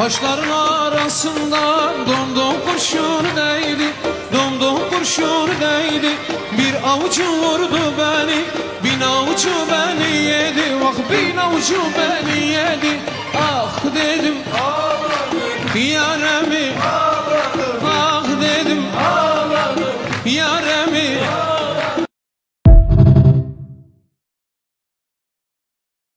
Taşların arasında domdom kurşun değdi, domdom kurşun değdi. Bir avucu vurdu beni, bin avucu beni yedi. Bak bin avucu beni yedi. Ah dedim, yaremi